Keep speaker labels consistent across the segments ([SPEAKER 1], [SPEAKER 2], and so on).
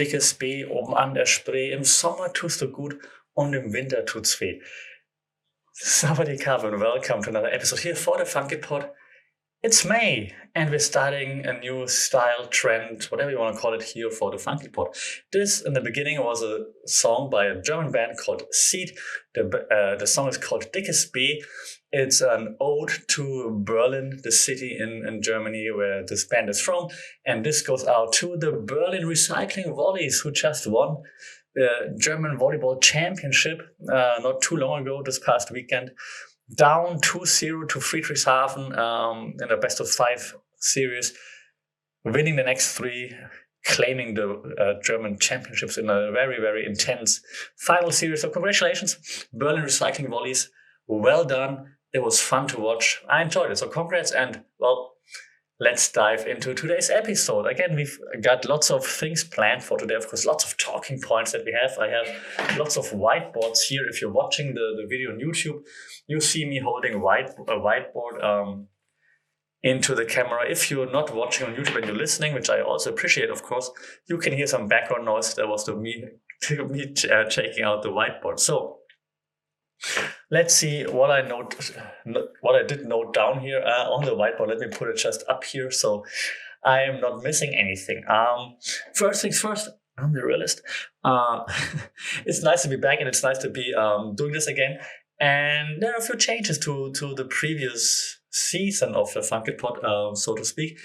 [SPEAKER 1] Dickesby oben an der Spree. Im Sommer tust du gut und im Winter tut's weh. Sawadee-Ka and welcome to another episode here for the Funky Pod. It's May, and we're starting a new style, trend, whatever you want to call it here for the Funky Pod. This, in the beginning, was a song by a German band called Seed. The song is called Dickesby. It's an ode to Berlin, the city in Germany where this band is from. And this goes out to the Berlin Recycling Volleys, who just won the German Volleyball Championship not too long ago, this past weekend. Down 2-0 to Friedrichshafen in the best of 5 series, winning the next 3, claiming the German championships in a very, very intense final series. So congratulations, Berlin Recycling Volleys. Well done. It was fun to watch. I enjoyed it. So congrats, and well, let's dive into today's episode. Again, we've got lots of things planned for today. Of course, lots of talking points that we have. I have lots of whiteboards here. If you're watching the video on YouTube, you see me holding a whiteboard into the camera. If you're not watching on YouTube and you're listening, which I also appreciate, of course, you can hear some background noise. That was me checking out the whiteboard. So let's see what I did note down here on the whiteboard. Let me put it just up here so I am not missing anything. First things first, I'm the realist. It's nice to be back, and it's nice to be doing this again. And there are a few changes to the previous season of the Funky Pod, so to speak.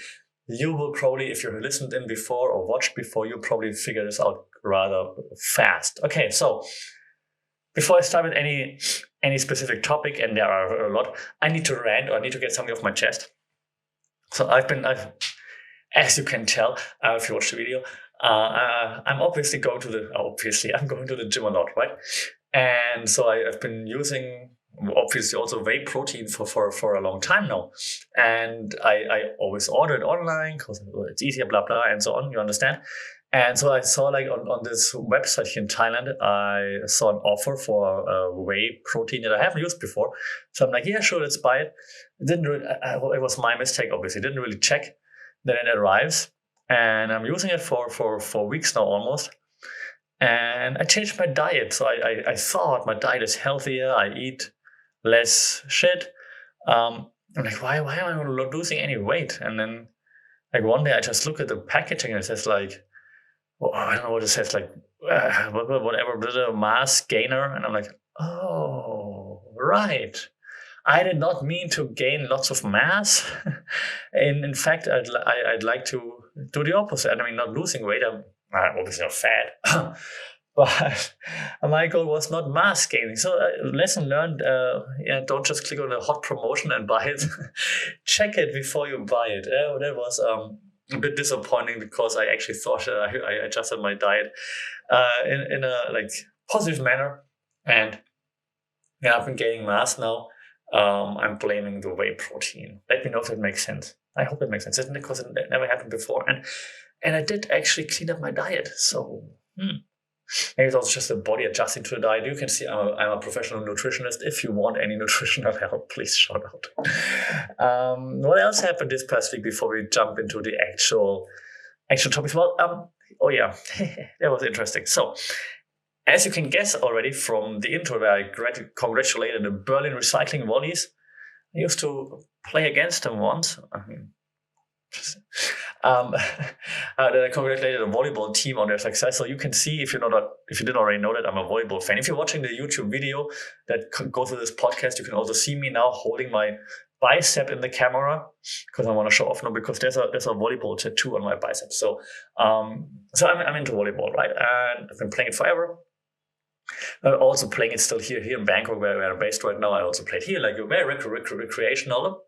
[SPEAKER 1] You will probably, if you listened in before or watched before, you'll probably figure this out rather fast. Okay, so before I start with any specific topic, and there are a lot, I need to rant, or I need to get something off my chest. So I've as you can tell, if you watch the video, I'm obviously going to the gym a lot, right? And so I've been using, obviously, also whey protein for a long time now. And I always order it online because it's easier, blah, blah, and so on, you understand? And so I saw, like, on this website here in Thailand, I saw an offer for whey protein that I haven't used before. So I'm like, yeah, sure, let's buy it. It was my mistake, obviously. Didn't really check. Then it arrives, and I'm using it for 4 weeks now almost. And I changed my diet. So I thought my diet is healthier. I eat less shit. I'm like, why am I not losing any weight? And then, like, one day I just look at the packaging and it says, like, well, I don't know what it says, like, whatever, mass gainer. And I'm like, oh, right. I did not mean to gain lots of mass. In fact, I'd like to do the opposite. I mean, not losing weight. I'm obviously not fat. But my goal was not mass gaining. So lesson learned, don't just click on a hot promotion and buy it. Check it before you buy it. That was a bit disappointing, because I actually thought I adjusted my diet in a, like, positive manner, and I've been gaining mass now. I'm blaming the whey protein. Let me know if it makes sense. I hope it makes sense, isn't it? Because it never happened before, and I did actually clean up my diet. So maybe it's also just the body adjusting to the diet. You can see I'm a professional nutritionist. If you want any nutritional help, please shout out. What else happened this past week before we jump into the actual topics? Well, oh yeah, that was interesting. So, as you can guess already from the intro where I congratulated the Berlin Recycling Volleys, I used to play against them once. I mean, I congratulated the volleyball team on their success. So you can see, if you didn't already know that, I'm a volleyball fan. If you're watching the YouTube video that goes with this podcast, you can also see me now holding my bicep in the camera, because I want to show off now, because there's a volleyball tattoo on my bicep. So I'm into volleyball, right? And I've been playing it forever. Also playing it still here in Bangkok, where I'm based right now. I also played here, like, very recreational.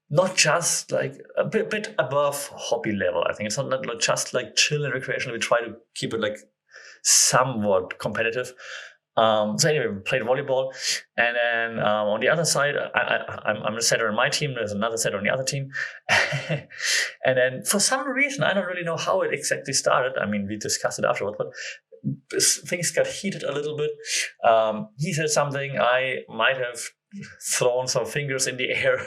[SPEAKER 1] Not just like a bit above hobby level. I think it's not just like chill and recreational. We try to keep it, like, somewhat competitive. So anyway, we played volleyball, and then on the other side, I'm a setter on my team. There's another setter on the other team, and then for some reason, I don't really know how it exactly started. I mean, we discussed it afterwards, but things got heated a little bit. He said something. I might have thrown some fingers in the air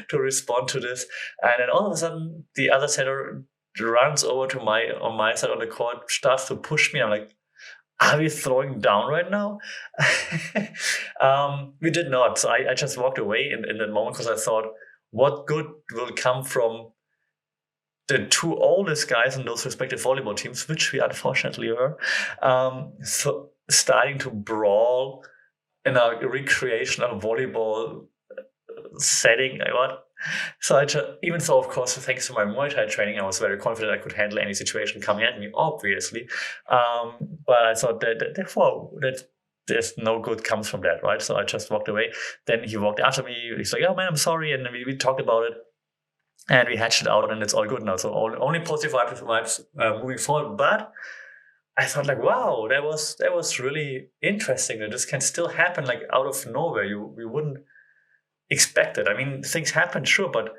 [SPEAKER 1] to respond to this, and then all of a sudden, the other setter runs over to on my side on the court, starts to push me. I'm like, are we throwing down right now? We did not. So I just walked away in that moment because I thought, what good will come from the two oldest guys in those respective volleyball teams, which we unfortunately were, so starting to brawl in a recreational volleyball setting. What? So even though, of course, thanks to my Muay Thai training, I was very confident I could handle any situation coming at me, obviously. But I thought that there's no good comes from that, right? So I just walked away. Then he walked after me. He's like, "Oh man, I'm sorry," and we talked about it. And we hatched it out, and it's all good now. So only positive vibes moving forward. But I thought, like, wow, that was really interesting. That this can still happen, like out of nowhere. You wouldn't expect it. I mean, things happen, sure, but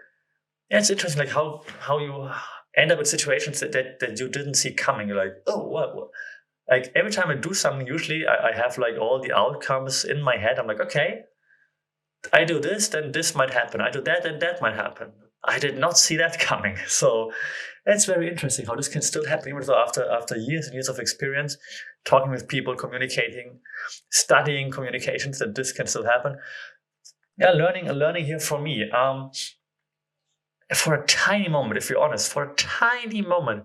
[SPEAKER 1] yeah, it's interesting, like how you end up in situations that you didn't see coming. You're like, oh, what? Like every time I do something, usually I have like all the outcomes in my head. I'm like, okay, I do this, then this might happen. I do that, then that might happen. I did not see that coming. So it's very interesting how this can still happen, even though after years and years of experience, talking with people, communicating, studying communications, that this can still happen. Yeah, learning here for me. For a tiny moment, if you're honest, for a tiny moment,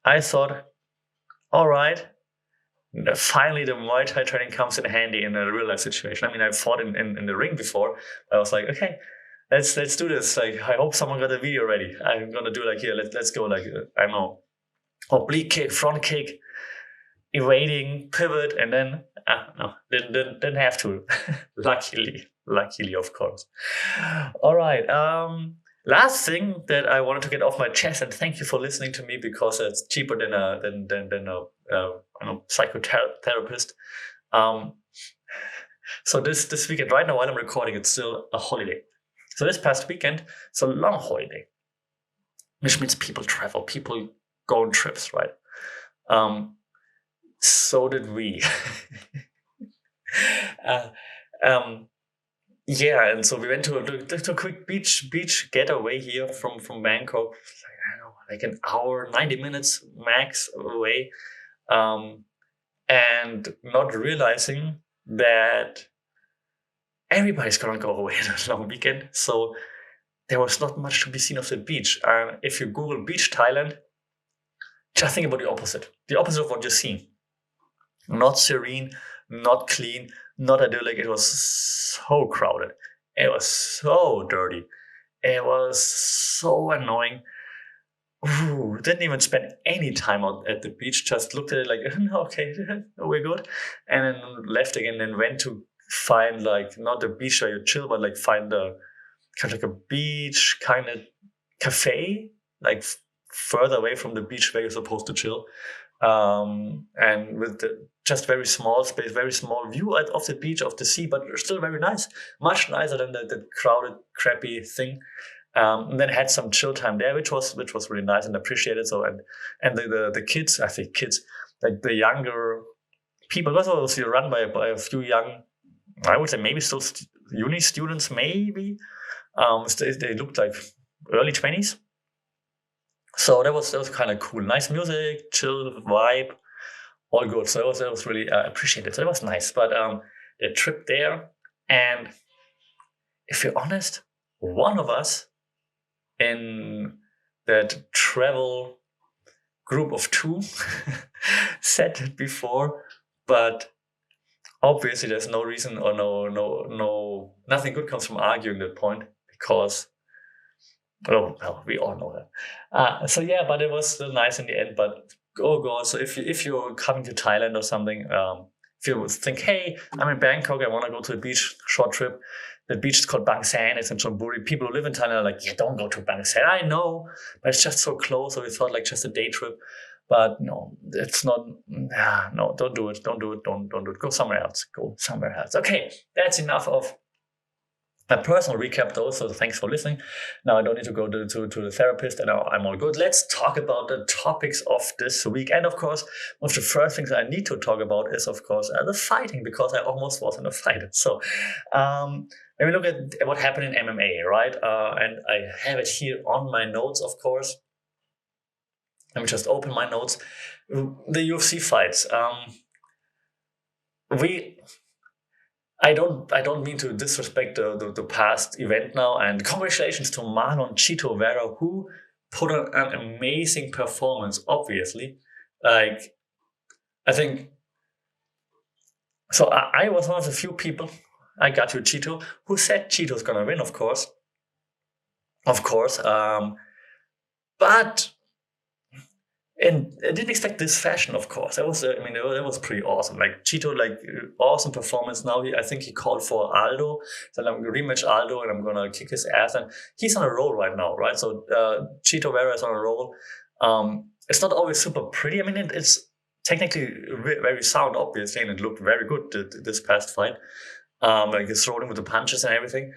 [SPEAKER 1] I thought, all right, finally the Muay Thai training comes in handy in a real life situation. I mean, I've fought in the ring before. I was like, okay, let's do this. Like, I hope someone got a video ready. I'm gonna do like here. Let's go. Like, I don't know, oblique kick, front kick, evading, pivot, and then no, didn't have to. Luckily, of course. All right. Last thing that I wanted to get off my chest, and thank you for listening to me, because it's cheaper than a psychotherapist. So this weekend, right now while I'm recording, it's still a holiday. So this past weekend, it's a long holiday, which means people travel, people go on trips, right? So did we. Yeah, and so we went to a quick beach getaway here from Bangkok, I don't know, like an hour, 90 minutes max away, and not realizing that everybody's gonna go away on a long weekend. So there was not much to be seen of the beach. If you Google beach Thailand, just think about the opposite of what you're seeing. Not serene, not clean, not idyllic. It was so crowded. It was so dirty. It was so annoying. Ooh, didn't even spend any time out at the beach. Just looked at it like, okay, we're good. And then left again and went to find like, not the beach where you chill, but like find a kind of like a beach kind of cafe, like further away from the beach where you're supposed to chill. And with just very small space, very small view of the beach, of the sea, but still very nice, much nicer than the crowded, crappy thing. And then had some chill time there, which was really nice and appreciated. So and the kids, I think kids, like the younger people, because it was run by a few young, I would say maybe still uni students, maybe. They looked like early 20s. So that was kind of cool. Nice music, chill vibe, all good. So that was really appreciated. So it was nice. But the trip there, and if you're honest, one of us in that travel group of two said it before, but obviously there's no reason or no nothing good comes from arguing that point, because well, we all know that. So yeah, but it was still nice in the end. But oh god, so if you're coming to Thailand or something, if you think, hey, I'm in Bangkok, I want to go to the beach, short trip. The beach is called Bang San. It's in Chonburi. People who live in Thailand are like, yeah, don't go to Bang San. I know, but it's just so close. So we thought like just a day trip. But no, it's not. No, don't do it. Don't do it. Don't do it. Go somewhere else. Okay, that's enough of a personal recap though, so thanks for listening. Now I don't need to go to the therapist, and now I'm all good. Let's talk about the topics of this week. And of course, one of the first things I need to talk about is, of course, the fighting, because I almost was in a fight. So when we look at what happened in MMA, right? And I have it here on my notes, of course. Let me just open my notes. The UFC fights. I don't mean to disrespect the past event now, and congratulations to Marlon Chito Vera, who put on an amazing performance, obviously. Like, I think, so I was one of the few people, I got you Chito, who said Chito's gonna win, of course. But and I didn't expect this fashion, of course. It was pretty awesome. Like Chito, awesome performance. Now I think he called for Aldo, so I'm gonna rematch Aldo and I'm gonna kick his ass. And he's on a roll right now, right? So Chito Vera is on a roll. It's not always super pretty. I mean, it's technically very sound, obviously, and it looked very good this past fight. Like he's rolling with the punches and everything,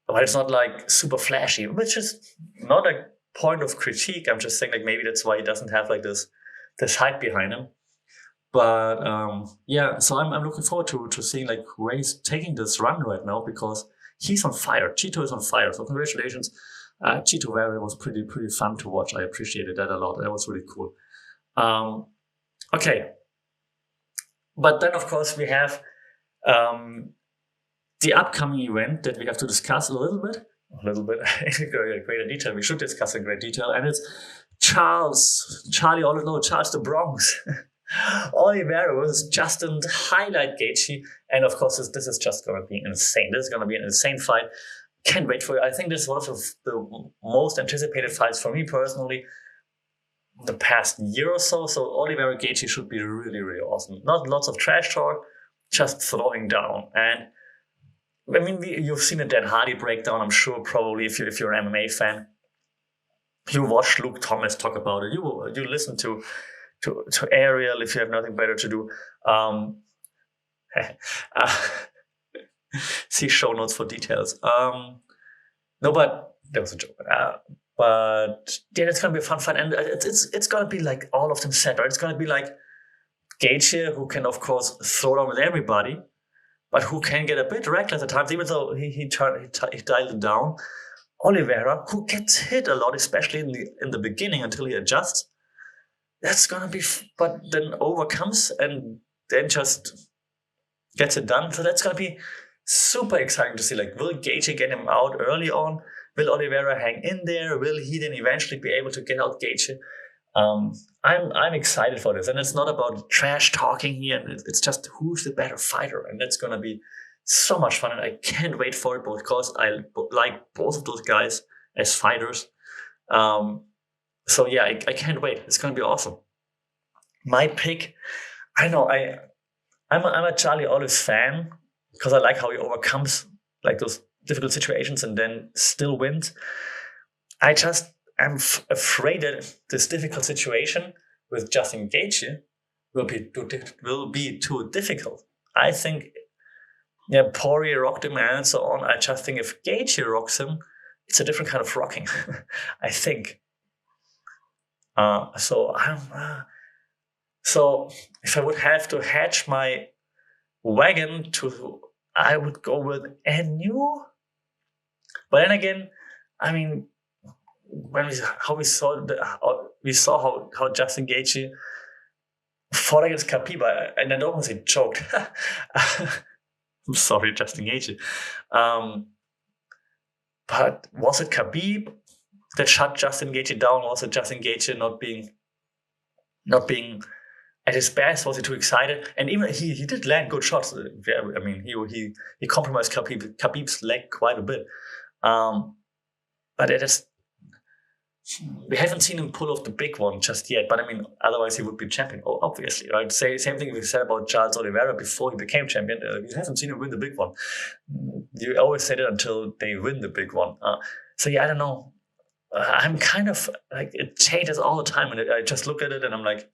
[SPEAKER 1] but it's not like super flashy, which is not a point of critique. I'm just saying, like, maybe that's why he doesn't have like this hype behind him. But yeah, so I'm looking forward to seeing like where he's taking this run right now, because he's on fire. Chito is on fire. So congratulations. Chito Vera was pretty fun to watch. I appreciated that a lot. That was really cool. Okay. But then of course we have the upcoming event that we have to discuss a little bit in greater detail. We should discuss in great detail, and it's Charles the Bronx. Oliveira was Justin highlight Gaethje, and of course this is just going to be insane. This is going to be an insane fight. Can't wait for it. I think this is one of the most anticipated fights for me personally the past year or so. So Oliveira Gaethje should be really awesome. Not lots of trash talk, just throwing down. And I mean, you've seen a Dan Hardy breakdown, I'm sure, probably, if you're an MMA fan. You watch Luke Thomas talk about it. You listen to Ariel if you have nothing better to do. See show notes for details. No, but that was a joke. But yeah, it's gonna be a fun fight, and it's gonna be like all of them set. Right? It's gonna be like Gaethje, who can of course throw down with everybody, but who can get a bit reckless at times, even though he dialed it down. Oliveira, who gets hit a lot, especially in the beginning until he adjusts. That's gonna be, but then overcomes and then just gets it done. So that's gonna be super exciting to see. Like, will Gaethje get him out early on? Will Oliveira hang in there? Will he then eventually be able to get out Gaethje? I'm excited for this, and it's not about trash talking here. And it's just who's the better fighter, and that's gonna be so much fun, and I can't wait for it because I like both of those guys as fighters. So yeah, I can't wait. It's gonna be awesome. My pick, I know I'm a Charlie Olives fan because I like how he overcomes like those difficult situations and then still wins. I just am afraid that this difficult situation with Justin Gaethje will be too difficult. I think, yeah, Poirier rocked him and so on. I just think if Gaethje rocks him, it's a different kind of rocking. I think. So if I would have to hatch my wagon I would go with Anu. But then again, I mean, when we saw how Justin Gaethje fought against Khabib, and I don't want to say choked. I'm sorry, Justin Gaethje. But was it Khabib that shut Justin Gaethje down? Was it Justin Gaethje not being at his best? Was he too excited? And even he did land good shots. I mean, he compromised Khabib's leg quite a bit. But we haven't seen him pull off the big one just yet. But I mean, otherwise he would be champion, obviously, right? Same thing we said about Charles Oliveira before he became champion. You haven't seen him win the big one. You always say that until they win the big one. So yeah, I don't know. I'm kind of like, it changes all the time, and I just look at it and I'm like,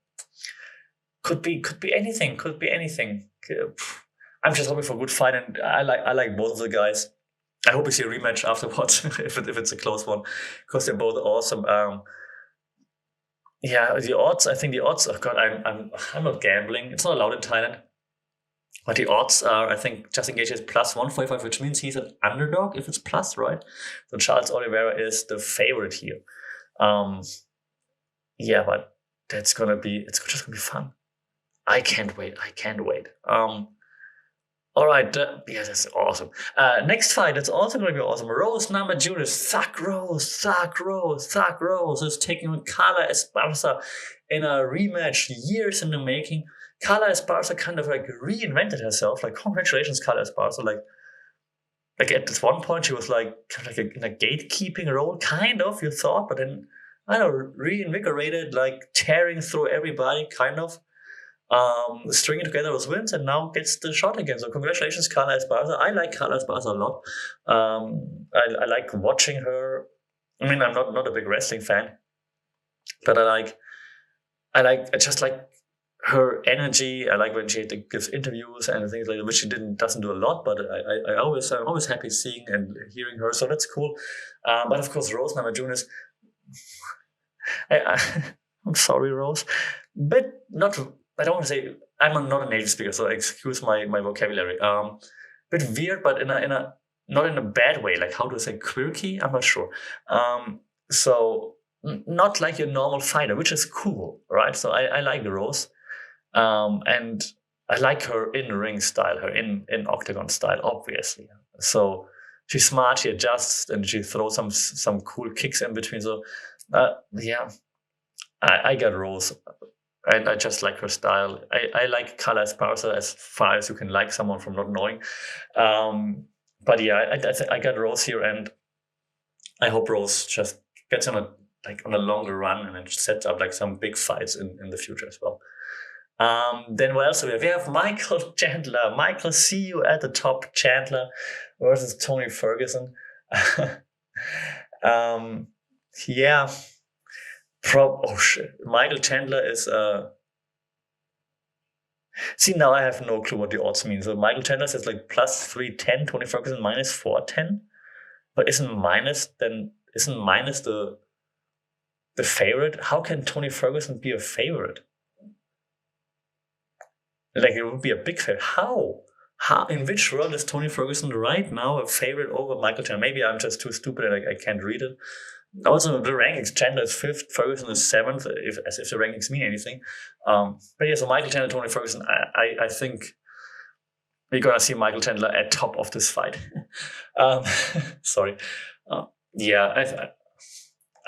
[SPEAKER 1] could be anything. I'm just hoping for a good fight, and I like both of the guys. I hope we see a rematch afterwards if it's a close one, because they're both awesome. Yeah, the odds. I think the odds. Oh God, I'm not gambling. It's not allowed in Thailand. But the odds are, I think Justin Gaethje is plus 145, which means he's an underdog if it's plus, right? So Charles Oliveira is the favorite here. yeah, but it's just gonna be fun. I can't wait. All right, yeah, that's awesome. Next fight, it's also going to be awesome. Rose Namajunas, Thug Rose is taking on Carla Esparza in a rematch years in the making. Carla Esparza kind of like reinvented herself. Like, congratulations, Carla Esparza. Like at this one point, she was like kind of like in a gatekeeping role, kind of, you thought, but then, I don't know, reinvigorated, like tearing through everybody, kind of. Stringing together those wins and now gets the shot again. So congratulations, Carla Esparza. I like Carla Esparza a lot. I like watching her. I mean, I'm not a big wrestling fan, but I just like her energy. I like when she gives interviews and things like that, which she doesn't do a lot, but I'm always happy seeing and hearing her. So that's cool. But of course, Rose Namajunas. I'm sorry, Rose, but not. I don't want to say I'm not a native speaker, so excuse my vocabulary. Bit weird, but in a not in a bad way. Like, how do I say quirky? I'm not sure. So not like your normal fighter, which is cool, right? So I like Rose, and I like her in ring style, her in octagon style, obviously. So she's smart. She adjusts and she throws some cool kicks in between. So yeah, I got Rose. And I just like her style. I like Carla Esparza as far as you can like someone from not knowing. But yeah, I got Rose here, and I hope Rose just gets on a longer run and then sets up like some big fights in the future as well. Then what else do we have? We have Michael Chandler. Michael, see you at the top. Chandler versus Tony Ferguson. Yeah. Oh shit! Michael Chandler is See, now I have no clue what the odds mean. So Michael Chandler says like plus 310, Tony Ferguson minus 410. But isn't minus the favorite? How can Tony Ferguson be a favorite? Like, it would be a big favorite. How? In which world is Tony Ferguson right now a favorite over Michael Chandler? Maybe I'm just too stupid and I can't read it. Also, the rankings, Chandler is 5th, Ferguson is 7th, as if the rankings mean anything. But yeah, so Michael Chandler, Tony Ferguson, I think we're going to see Michael Chandler at top of this fight. Sorry. Yeah,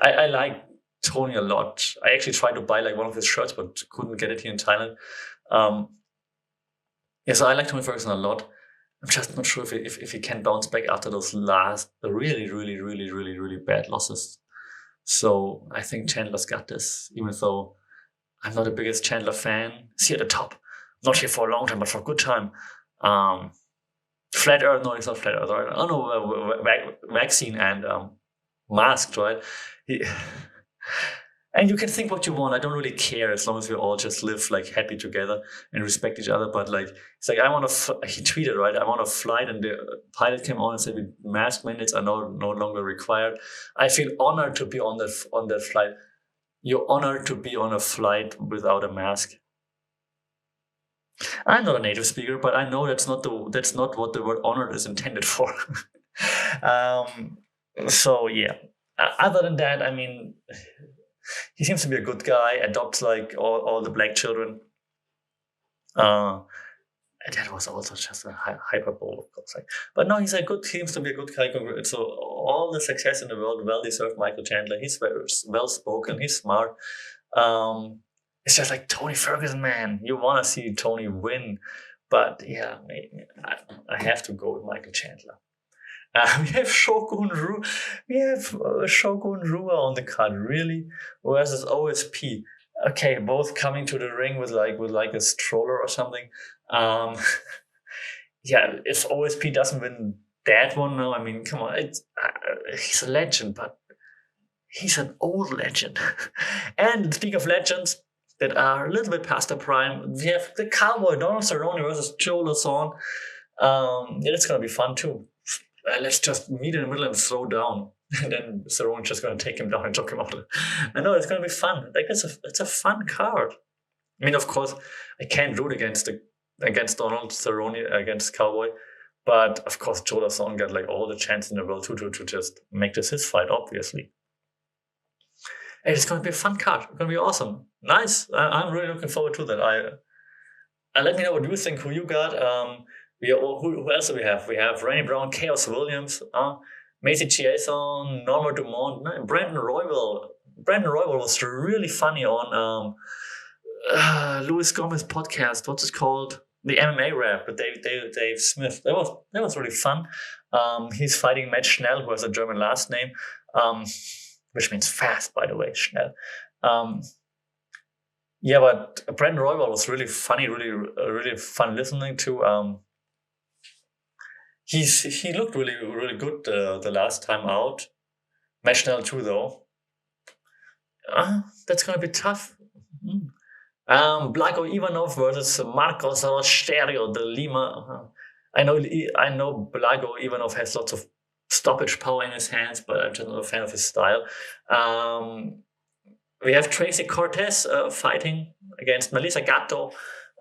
[SPEAKER 1] I like Tony a lot. I actually tried to buy like one of his shirts, but couldn't get it here in Thailand. Yeah, so I like Tony Ferguson a lot. I'm just not sure if he can bounce back after those last really bad losses. So I think Chandler's got this, even though I'm not the biggest Chandler fan. See at the top. Not here for a long time, but for a good time. Flat Earth, no, it's not Flat Earth, right? Oh no, Vaccine and Masked, right? And you can think what you want. I don't really care as long as we all just live like happy together and respect each other. But like, it's like, he tweeted, right? I'm on a flight, and the pilot came on and said mask mandates are no longer required. I feel honored to be on that flight. You're honored to be on a flight without a mask. I'm not a native speaker, but I know that's not what the word honored is intended for. So yeah. Other than that, I mean, he seems to be a good guy, adopts like all the black children. And that was also just a hyperbole, of course. But no, seems to be a good guy. So all the success in the world, well-deserved Michael Chandler. He's very well-spoken, he's smart. It's just like Tony Ferguson, man. You want to see Tony win. But yeah, maybe I have to go with Michael Chandler. We have Shogun Rua. We have Shogun Rua on the card, really, versus OSP. Okay, both coming to the ring with like a stroller or something. Yeah, if OSP doesn't win that one now, I mean, come on, he's a legend, but he's an old legend. And speaking of legends that are a little bit past their prime, we have the Cowboy Donald Cerrone versus Joe Lawson. Yeah, that's gonna be fun too. Let's just meet in the middle and throw down. And then Cerrone's just going to take him down and choke him out. I know, it's going to be fun. Like, it's a fun card. I mean, of course, I can't root against Donald Cerrone, against Cowboy. But, of course, Joe Lawson got like all the chance in the world to just make this his fight, obviously. It's going to be a fun card. It's going to be awesome. Nice. I'm really looking forward to that. Let me know what you think. Who you got? Who else do we have? We have Randy Brown, Chaos Williams, Macy Chiasson, Norma Dumont, Brandon Royal. Brandon Royal was really funny on Louis Gomez's podcast. What's it called? The MMA Rap with Dave Smith. That was really fun. He's fighting Matt Schnell, who has a German last name, which means fast, by the way, Schnell. Yeah, but Brandon Royal was really funny, really fun listening to. He looked really good the last time out. Matt Schnell too, though. That's gonna be tough. Blago Ivanov versus Marcos Rosterio de Lima. I know Blago Ivanov has lots of stoppage power in his hands, but I'm just not a fan of his style. We have Tracy Cortez fighting against Melissa Gatto.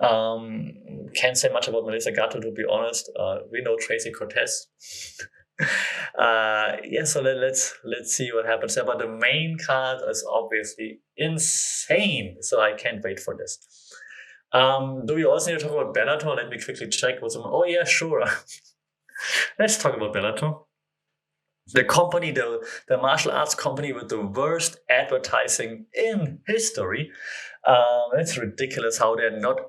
[SPEAKER 1] Can't say much about Melissa Gatto, to be honest. We know Tracy Cortez. So let's see what happens there. But the main card is obviously insane, so I can't wait for this. Do we also need to talk about Bellator? Let me quickly check what's on. Oh yeah, sure. Let's talk about Bellator. The company, the martial arts company with the worst advertising in history. It's ridiculous how they're not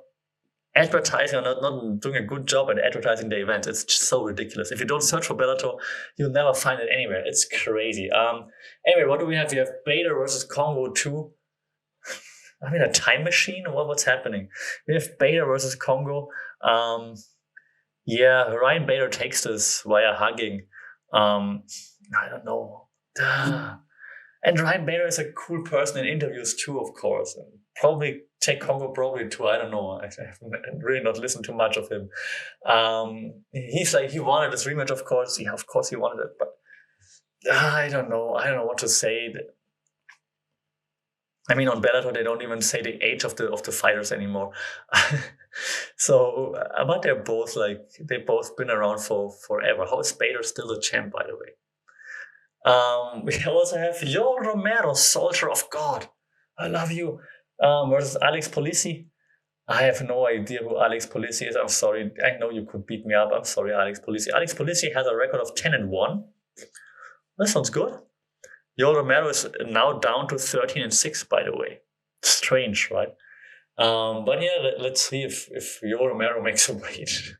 [SPEAKER 1] advertising or not doing a good job at advertising the event. It's just so ridiculous. If you don't search for Bellator, you'll never find it anywhere. It's crazy. Anyway, what do we have? We have Bader versus Congo 2. I mean, a time machine? What's happening? We have Bader versus Congo. Ryan Bader takes this via hugging. I don't know. And Ryan Bader is a cool person in interviews too, of course. And probably take Congo probably too. I don't know. I have really not listened to much of him. He's like, he wanted this rematch, of course. Yeah, of course he wanted it, but I don't know. I don't know what to say. I mean, on Bellator, they don't even say the age of the fighters anymore. So, but they've both been around for forever. How is Bader still the champ, by the way? We also have Yoel Romero, Soldier of God. I love you. Versus Alex Polisi. I have no idea who Alex Polisi is. I'm sorry. I know you could beat me up. I'm sorry, Alex Polisi. Alex Polisi has a record of 10-1. That sounds good. Yoel Romero is now down to 13-6, by the way. Strange, right? But yeah, let's see if Yoel Romero makes a weight.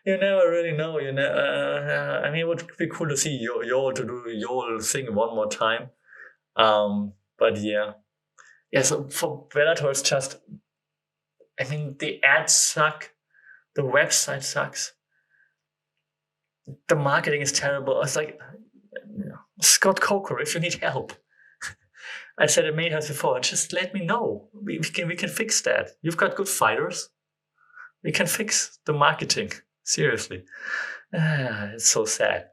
[SPEAKER 1] You never really know. I mean, it would be cool to see Yoel to do Yoel thing one more time. But yeah. Yeah, so for Bellator, it's just, I mean, the ads suck. The website sucks. The marketing is terrible. It's like, Scott Coker, if you need help. I said it many times before, just let me know. We can fix that. You've got good fighters. We can fix the marketing. Seriously. It's so sad.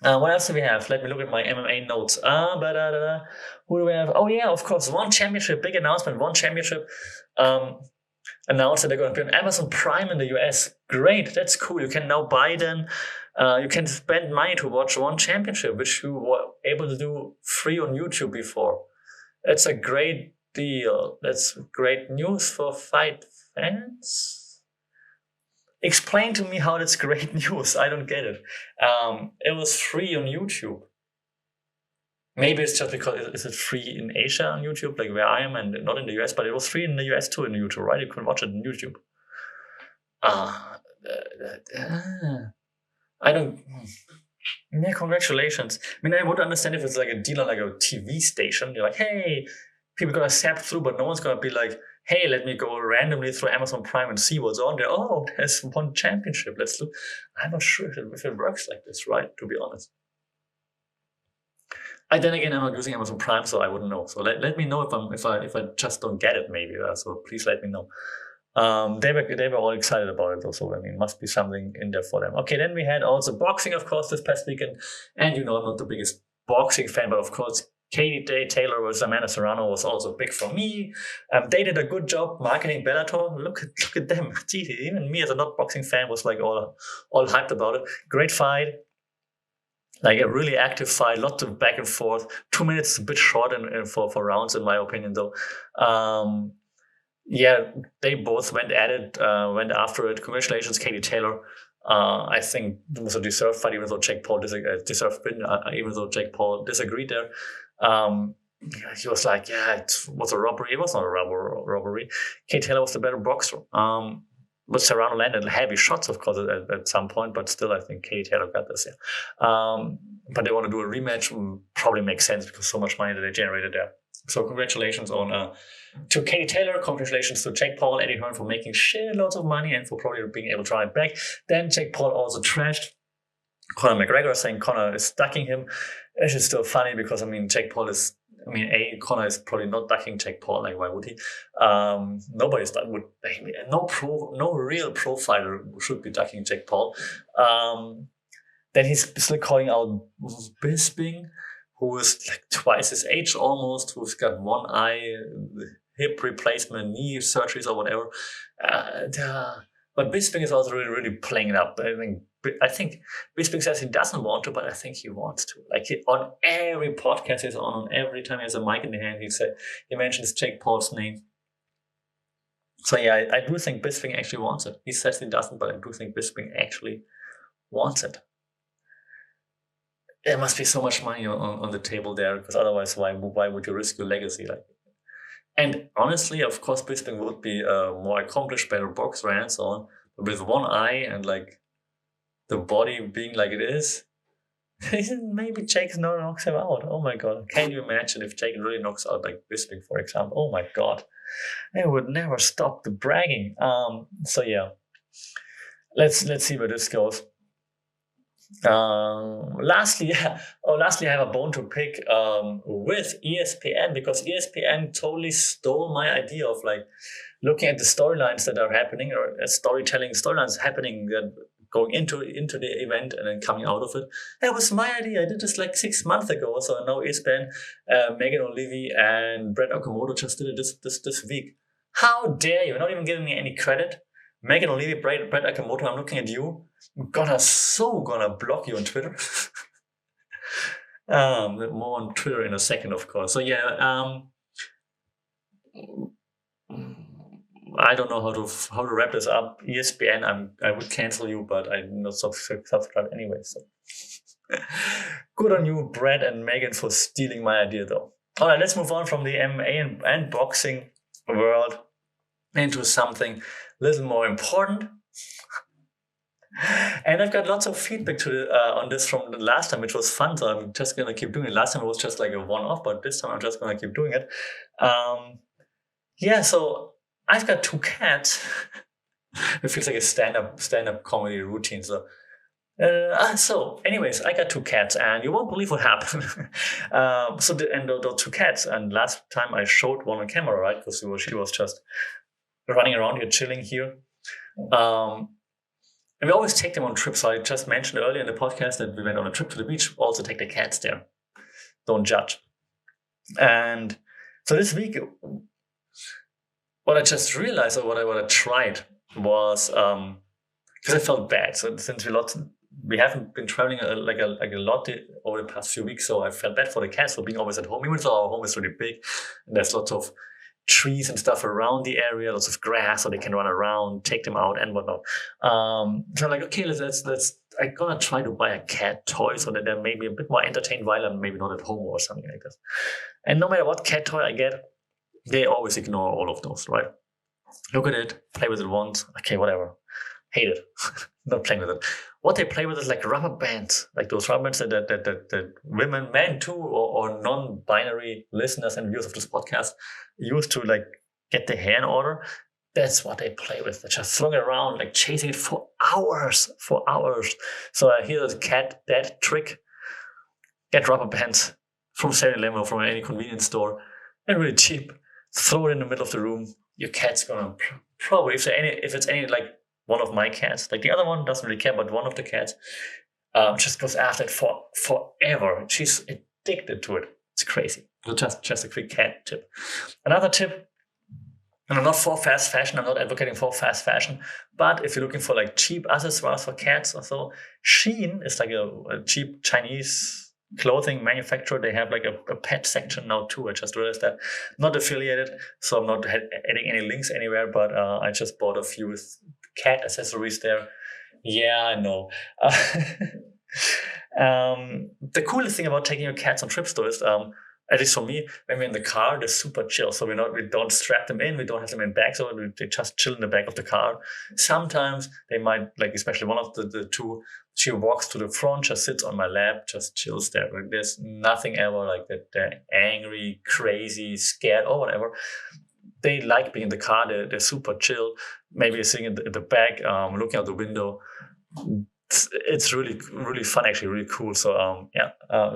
[SPEAKER 1] What else do we have? Let me look at my MMA notes. Who do we have? Oh yeah, of course. One championship, big announcement. One championship announced that they're going to be on Amazon Prime in the US. Great, that's cool. You can now buy them. You can spend money to watch one championship, which you were able to do free on YouTube before. It's a great deal. That's great news for fight fans. Explain to me how that's great news. I don't get it. It was free on YouTube. Maybe it's just because is it free in Asia on YouTube, like where I am, and not in the US, but it was free in the US too in YouTube, right? You can watch it on YouTube. I don't. Yeah, congratulations. I mean, I would understand if it's like a deal on like a TV station. You're like, hey, people are gonna zap through, but no one's gonna be like, hey, let me go randomly through Amazon Prime and see what's on there. Oh, there's one championship. Let's look. I'm not sure if it works like this, right? To be honest. Then again, I'm not using Amazon Prime, so I wouldn't know. So let me know if I just don't get it, maybe. So please let me know. They were all excited about it also. I mean, must be something in there for them. Okay, then we had also boxing, of course, this past weekend. And I'm not the biggest boxing fan, but of course, Katie Taylor versus Amanda Serrano was also big for me. They did a good job marketing Bellator. Look at them. Gee, even me as a not boxing fan was like all hyped about it. Great fight. Like a really active fight, lots of back and forth. 2 minutes is a bit short for rounds, in my opinion, though. Yeah, they both went at it, went after it. Congratulations, Katie Taylor. I think it was a deserved fight, even though Jake Paul deserved win, even though Jake Paul disagreed there. He was like, yeah, it was a robbery. It was not a robbery. Katie Taylor was the better boxer. But Serrano landed heavy shots, of course, at some point, but still, I think Katie Taylor got this, yeah. But they want to do a rematch, probably makes sense because so much money that they generated there. So congratulations to Katie Taylor, congratulations to Jake Paul, Eddie Hearn for making shitloads of money and for probably being able to run it back. Then Jake Paul also trashed Conor McGregor, saying Conor is ducking him. It's just still funny because, Jake Paul is, Conor is probably not ducking Jake Paul. Like, why would he? Nobody's done. No real pro fighter should be ducking Jake Paul. Then he's still calling out Bisping, who is like twice his age almost, who's got one eye, hip replacement, knee surgeries or whatever. But Bisping is also really, really playing it up. I think Bisping says he doesn't want to, but I think he wants to. Like on every podcast he's on every time he has a mic in the hand, he mentions Jake Paul's name. So yeah, I do think Bisping actually wants it. He says he doesn't, but I do think Bisping actually wants it. There must be so much money on the table there, because otherwise, why would you risk your legacy? And honestly, of course, Bisping would be a more accomplished, better boxer and so on. But with one eye and like the body being like it is, maybe Jake knocks him out. Oh my god! Can you imagine if Jake really knocks out like Bisping, for example? Oh my god, they would never stop the bragging. So yeah, let's see where this goes. Lastly, I have a bone to pick with ESPN, because ESPN totally stole my idea of like looking at the storylines that are happening, or storylines happening that going into the event and then coming out of it. That was my idea. I did this like 6 months ago. So now ESPN, Megan O'Leary and Brett Okamoto just did it this week. How dare you? You're not even giving me any credit. Megan O'Leary, Brett Okamoto, I'm looking at you. I'm gonna block you on Twitter. More on Twitter in a second, of course. So yeah, I don't know how to wrap this up. ESPN, I would cancel you, but I'm not subscribed anyway. So good on you, Brett and Megan, for stealing my idea, though. All right, let's move on from the MMA and boxing world into something a little more important. And I've got lots of feedback on this from the last time, which was fun. So I'm just going to keep doing it. Last time it was just like a one-off, but this time I'm just going to keep doing it. Yeah, so I've got 2 cats. It feels like a stand-up comedy routine. So anyways, I got 2 cats, and you won't believe what happened. Those 2 cats, and last time I showed one on camera, right? Because she was just running around here, chilling here. And we always take them on trips. So I just mentioned earlier in the podcast that we went on a trip to the beach. Also take the cats there. Don't judge. And so this week, what I just realized, or what I tried, was because I felt bad. So since we haven't been traveling a lot over the past few weeks, so I felt bad for the cats for being always at home. Even though our home is really big, and there's lots of trees and stuff around the area, lots of grass, so they can run around, take them out and whatnot. So I'm like, okay, I'm gonna try to buy a cat toy so that they're maybe a bit more entertained while I'm maybe not at home or something like this. And no matter what cat toy I get, they always ignore all of those, right? Look at it, play with it once, okay, whatever. Hate it. Not playing with it. What they play with is like rubber bands, like those rubber bands that women, men too, or non-binary listeners and viewers of this podcast use to like get their hair in order. That's what they play with. They just throwing it around, like chasing it for hours. So I hear that trick. Get rubber bands from 7-Eleven or from any convenience store, and really cheap. Throw it in the middle of the room. Your cat's gonna probably, if it's any like one of my cats, like the other one doesn't really care, but one of the cats just goes after it for forever. She's addicted to it. It's crazy. So just a quick cat tip. Another tip And I'm not for fast fashion. I'm not advocating for fast fashion. But if you're looking for like cheap accessories for cats or so, Shein is like a cheap Chinese clothing manufacturer. They have like a pet section now too. I just realized that. Not affiliated, so I'm not adding any links anywhere. But I just bought a few cat accessories there. Yeah, I know. The coolest thing about taking your cats on trips though is at least for me, when we're in the car, they're super chill. So we don't strap them in, we don't have them in bags, so they just chill in the back of the car. Sometimes they might, like especially one of the two, she walks to the front, just sits on my lap, just chills there. Like there's nothing ever like that they're angry, crazy, scared, or whatever. They like being in the car. They're super chill. Maybe sitting in the back, looking out the window. It's really, really fun, actually, really cool. So,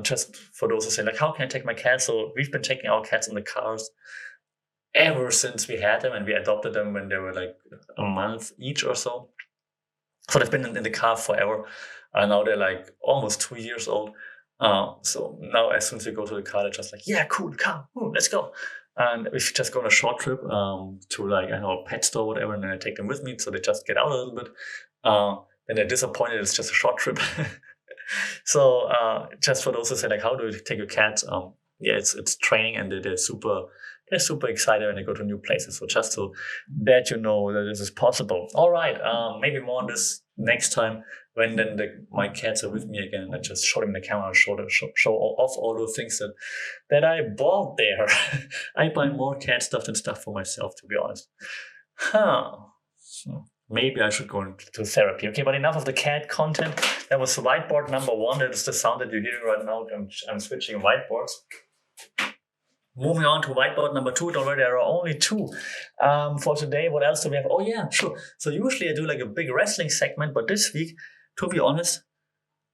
[SPEAKER 1] just for those who say, like, how can I take my cats? So we've been taking our cats in the cars ever since we had them, and we adopted them when they were like a month each or so. So they've been in the car forever. And now they're like almost 2 years old. So now as soon as we go to the car, they're just like, yeah, cool, car, let's go. And we should just go on a short trip to like, I don't know, a pet store or whatever, and then I take them with me. So they just get out a little bit. And they're disappointed it's just a short trip. So just for those who say like, how do you take your cats? It's training, and they're super excited when they go to new places. So just so that you know that this is possible. All right, maybe more on this next time when then my cats are with me again, and I just show them the camera and show off all those things that I bought there. I buy more cat stuff than stuff for myself, to be honest. Maybe I should go into therapy. Okay, but enough of the cat content. That was whiteboard number 1. That is the sound that you're hearing right now. I'm switching whiteboards. Moving on to whiteboard number 2. Don't worry, there are only 2 for today. What else do we have? Oh yeah, sure. So usually I do like a big wrestling segment, but this week, to be honest,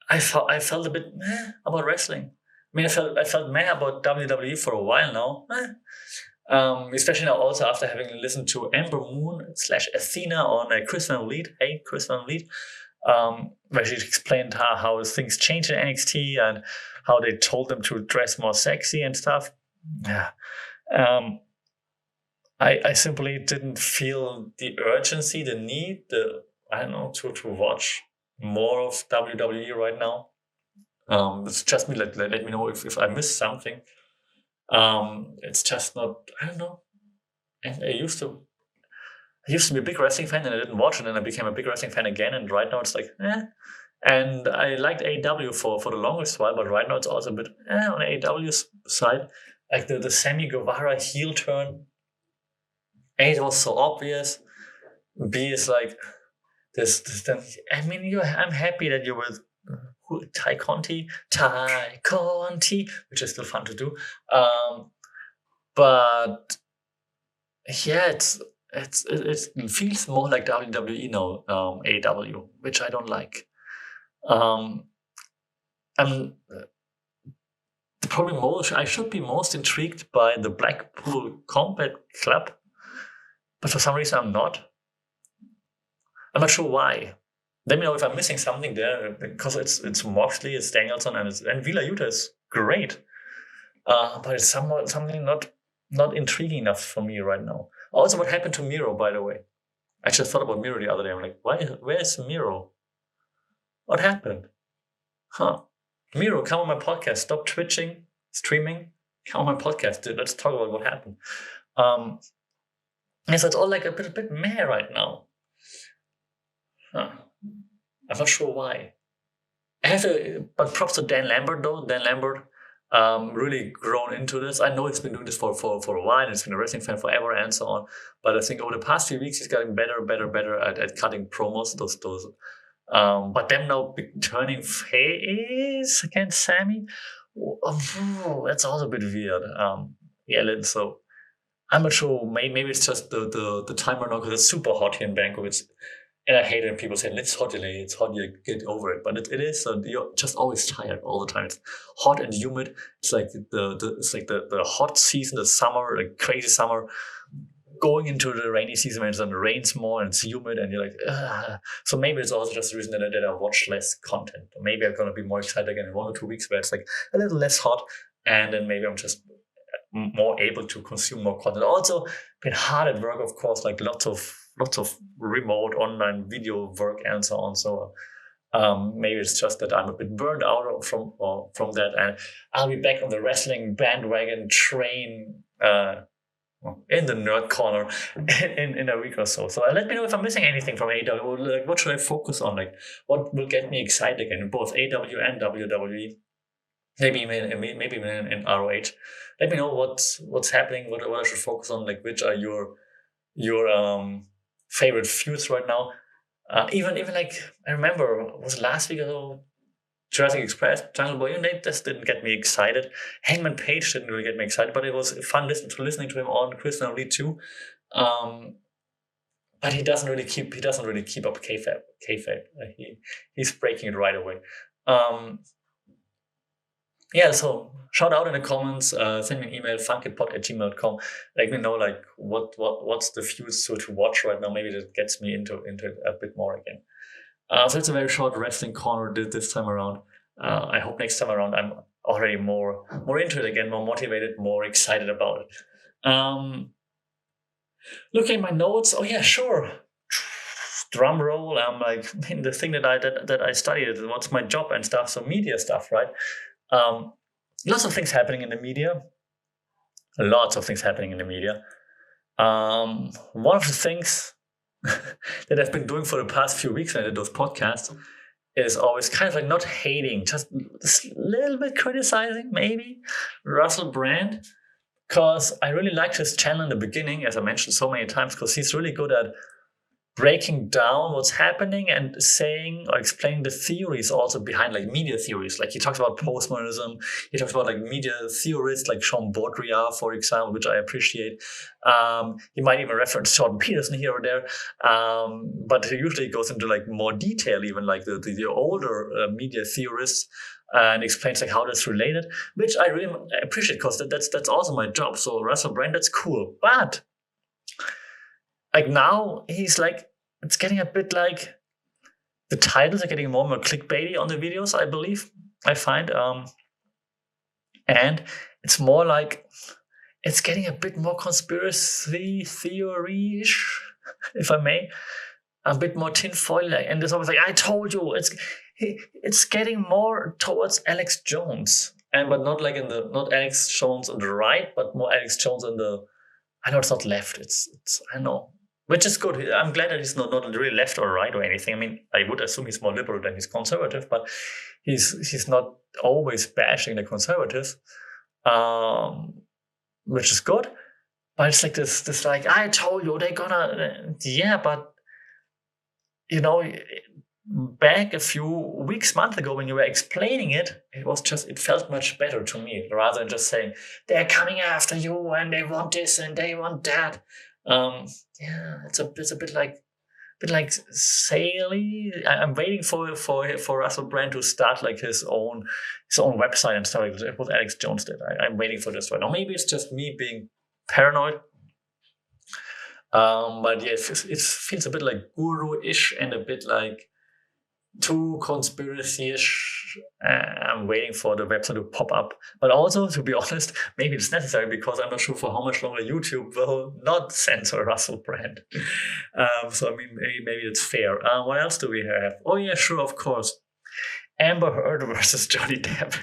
[SPEAKER 1] I felt a bit meh about wrestling. I mean, I felt meh about WWE for a while now. Especially now also after having listened to Ember Moon / Athena on Chris Van Vliet. Hey, Chris Van Vliet. Where she explained how things changed in NXT and how they told them to dress more sexy and stuff. Yeah. I simply didn't feel the urgency, the need, to watch more of WWE right now. It's just me, let me know if I missed something. It's just not, I don't know. And I used to be a big wrestling fan, and I didn't watch it, and I became a big wrestling fan again, and right now it's like, And I liked AEW for the longest while, but right now it's also a bit on AEW's side. Like the Sammy Guevara heel turn. A, it was so obvious. B is like this. I mean, I'm happy that you're with Ty Conti, which is still fun to do. But yeah, it feels more like WWE now, AEW, which I don't like. I should be most intrigued by the Blackpool Combat Club, but for some reason I'm not. I'm not sure why. Let me know if I'm missing something there, because it's Moxley, it's Danielson, and Wheeler Yuta is great. But it's something not intriguing enough for me right now. Also, what happened to Miro, by the way? I just thought about Miro the other day. I'm like, where is Miro? What happened? Miro, come on my podcast. Stop streaming. Come on my podcast, dude. Let's talk about what happened. So it's all like a bit meh right now. I'm not sure why. But props to Dan Lambert though. Dan Lambert really grown into this. I know he's been doing this for a while. He's been a wrestling fan forever and so on. But I think over the past few weeks he's getting better at cutting promos. Those. But them now turning face against Sammy. That's also a bit weird. So I'm not sure. Maybe it's just the timer now, because it's super hot here in Bangkok. And I hate it when people say, it's hot, it's hot, you get over it. But it is, so you're just always tired all the time. It's hot and humid. It's like the hot season, the summer, like crazy summer, going into the rainy season when it rains more and it's humid and you're like, ugh. So maybe it's also just the reason that I watch less content. Or maybe I'm going to be more excited again in 1 or 2 weeks where it's like a little less hot, and then maybe I'm just more able to consume more content. Also, been hard at work, of course, like lots of remote online video work and so on. So maybe it's just that I'm a bit burned out from that, and I'll be back on the wrestling bandwagon train in the nerd corner in a week or so. So let me know if I'm missing anything from AEW. Like, what should I focus on? Like, what will get me excited again in both AEW and WWE? Maybe even in ROH. Let me know what's happening. What I should focus on. Like, which are your favorite feuds right now? Even like, I remember, was it last week ago? Jurassic Express, Jungle Boy, they just didn't get me excited. Hangman Page didn't really get me excited, but it was fun listening to him on Christian Elite too. But he doesn't really keep up kayfabe. He's breaking it right away. Yeah, so shout out in the comments, send me an email, funkitpod@gmail.com. Let me know like what's the feuds to watch right now. Maybe that gets me into it a bit more again. So it's a very short wrestling corner this time around. I hope next time around I'm already more into it again, more motivated, more excited about it. Looking at my notes, oh yeah, sure. Drum roll. I'm like, the thing that I studied, what's my job and stuff. So media stuff, right? Lots of things happening in the media. Lots of things happening in the media. One of the things that I've been doing for the past few weeks when I did those podcasts is always kind of like not hating, just a little bit criticizing maybe Russell Brand, because I really liked his channel in the beginning, as I mentioned so many times, because he's really good at breaking down what's happening and saying or explaining the theories also behind like media theories. Like he talks about postmodernism, he talks about like media theorists like Sean Baudrillard, for example, which I appreciate. He might even reference Jordan Peterson here or there, but he usually goes into like more detail, even like the older media theorists, and explains like how that's related, which I really appreciate because that's also my job. So Russell Brand, that's cool, but like now he's like, it's getting a bit like the titles are getting more and more clickbaity on the videos, I believe, I find. And it's more like, it's getting a bit more conspiracy theory-ish, if I may. A bit more tinfoil. And there's always like, I told you, it's getting more towards Alex Jones. But not like not Alex Jones on the right, but more Alex Jones on I know it's not left. It's I know. Which is good. I'm glad that he's not really left or right or anything. I mean, I would assume he's more liberal than he's conservative, but he's not always bashing the conservatives, which is good. But it's like this like, I told you they're gonna, yeah, but you know, back a few months ago when you were explaining it, it felt much better to me rather than just saying they're coming after you and they want this and they want that. Yeah, it's a bit like Saley. I'm waiting for Russell Brand to start like his own website and stuff like what Alex Jones did. I'm waiting for this right now. Maybe it's just me being paranoid. But yeah, it feels a bit like guru-ish and a bit like too conspiracy-ish. I'm waiting for the website to pop up. But also, to be honest, maybe it's necessary because I'm not sure for how much longer YouTube will not censor Russell Brand. So, I mean, maybe it's fair. What else do we have? Oh, yeah, sure, of course. Amber Heard versus Johnny Depp.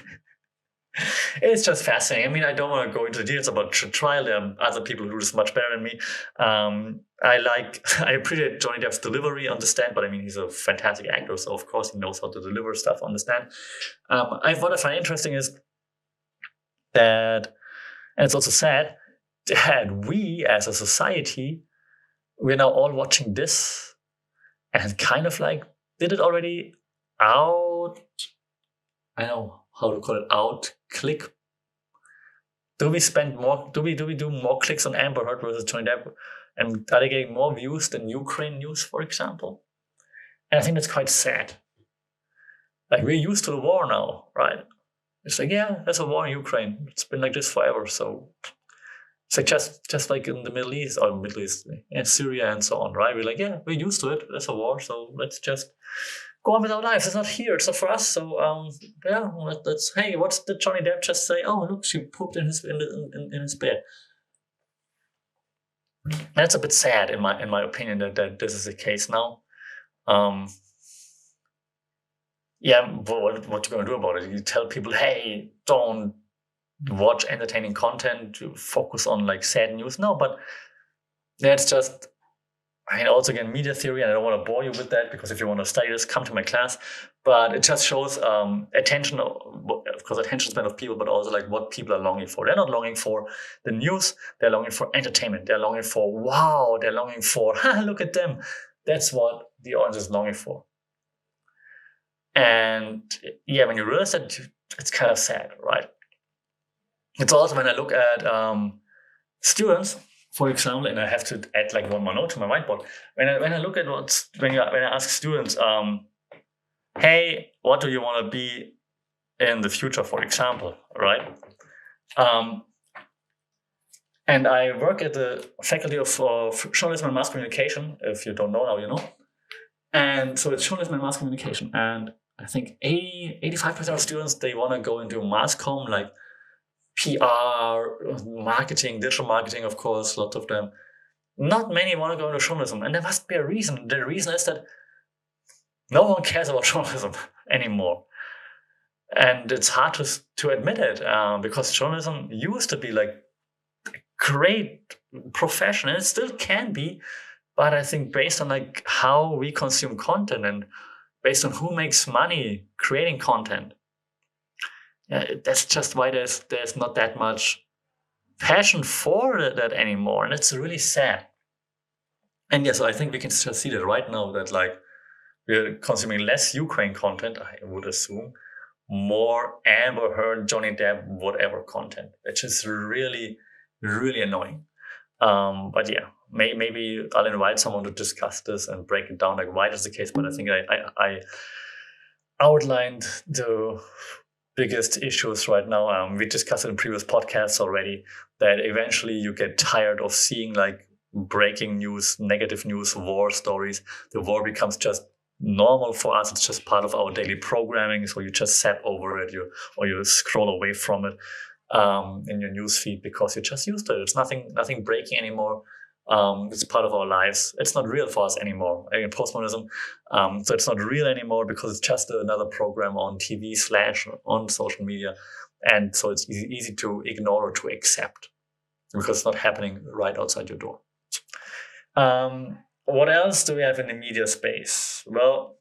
[SPEAKER 1] It's just fascinating. I mean, I don't want to go into details about the trial. There are other people who do this much better than me. I appreciate Johnny Depp's delivery on the stand, but I mean, he's a fantastic actor, so of course he knows how to deliver stuff on the stand. What I find interesting is that, and it's also sad, that we as a society, we're now all watching this and kind of like, did it already out? I know how to call it, out click. Do we do more clicks on Amber Heard versus Johnny Depp, and are they getting more views than Ukraine news, for example? And I think that's quite sad. Like, we're used to the war now, right? It's like, yeah, there's a war in Ukraine. It's been like this forever. So it's like just like in the Middle East and Syria and so on, right? We're like, yeah, we're used to it. There's a war, so let's just go on with our lives. It's not here. It's not for us. So yeah, let's. Hey, what did Johnny Depp just say? Oh, look, she pooped in his bed. That's a bit sad, in my opinion, that this is the case now. Yeah, what you gonna do about it? You tell people, hey, don't watch entertaining content. To focus on like sad news. No, but that's just. I mean, also again, media theory, and I don't want to bore you with that because if you want to study this, come to my class. But it just shows attention, of course, attention span of people, but also like what people are longing for. They're not longing for the news. They're longing for entertainment. They're longing for wow. They're longing for look at them. That's what the audience is longing for. And yeah, when you realize that, it's kind of sad, right? It's also when I look at students. For example, and I have to add like one more note to my whiteboard. When I look at when I ask students, hey, what do you want to be in the future? For example, right? And I work at the Faculty of Journalism and Mass Communication. If you don't know now, you know. And so it's journalism and mass communication. And I think 85% of students, they want to go into mass comm, like PR, marketing, digital marketing, of course, lots of them. Not many want to go into journalism, and there must be a reason. The reason is that no one cares about journalism anymore. And it's hard to admit it because journalism used to be like a great profession, and it still can be. But I think based on like how we consume content and based on who makes money creating content, that's just why there's not that much passion for that anymore, and it's really sad. And yes, I think we can just see that right now that like we're consuming less Ukraine content, I would assume, more Amber Heard, Johnny Depp, whatever content, which is really, really annoying. But yeah, maybe I'll invite someone to discuss this and break it down, like why that's the case. But I think I outlined the biggest issues right now. We discussed it in previous podcasts already, that eventually you get tired of seeing like breaking news, negative news, war stories. The war becomes just normal for us. It's just part of our daily programming. So you just sat over it, or you scroll away from it in your news feed because you're just used to it. It's nothing breaking anymore. It's part of our lives. It's not real for us anymore. In postmodernism, so it's not real anymore because it's just another program on TV / on social media, and so it's easy to ignore or to accept because it's not happening right outside your door. What else do we have in the media space? Well,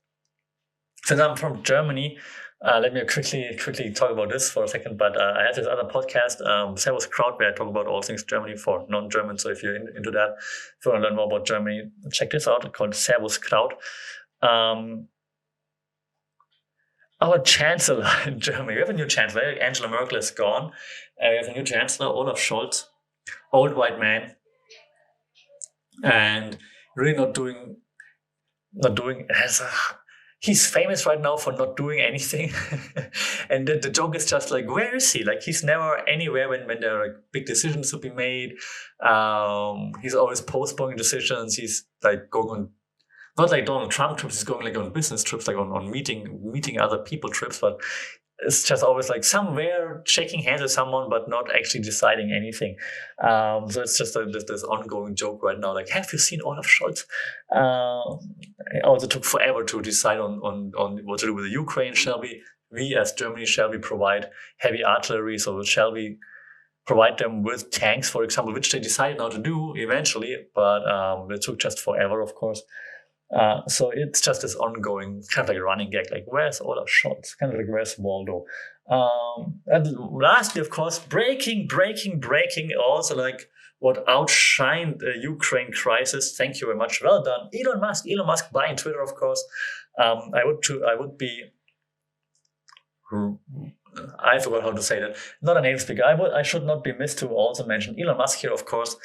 [SPEAKER 1] since I'm from Germany, let me quickly talk about this for a second. But I have this other podcast, Servus Kraut, where I talk about all things Germany for non-Germans. So if you're into that, if you want to learn more about Germany, check this out. It's called Servus Kraut. Our chancellor in Germany, we have a new chancellor. Angela Merkel is gone. We have a new chancellor, Olaf Scholz, old white man, and really not doing. He's famous right now for not doing anything. And the joke is just like, where is he? Like, he's never anywhere when there are like big decisions to be made. He's always postponing decisions. He's like going on, not like Donald Trump trips, he's going like on business trips, like on meeting other people trips, but it's just always like somewhere shaking hands with someone, but not actually deciding anything. So it's just this ongoing joke right now. Like, have you seen Olaf Scholz? It also took forever to decide on what to do with the Ukraine. We as Germany, shall we provide heavy artillery? So shall we provide them with tanks, for example, which they decided now to do eventually, but it took just forever, of course. So it's just this ongoing kind of like a running gag, like where's Olaf Scholz? Kind of like where's Waldo? And lastly, of course, breaking, also like what outshined the Ukraine crisis. Thank you very much. Well done. Elon Musk buying Twitter, of course. I forgot how to say that. Not a native speaker. I should not be missed to also mention Elon Musk here, of course.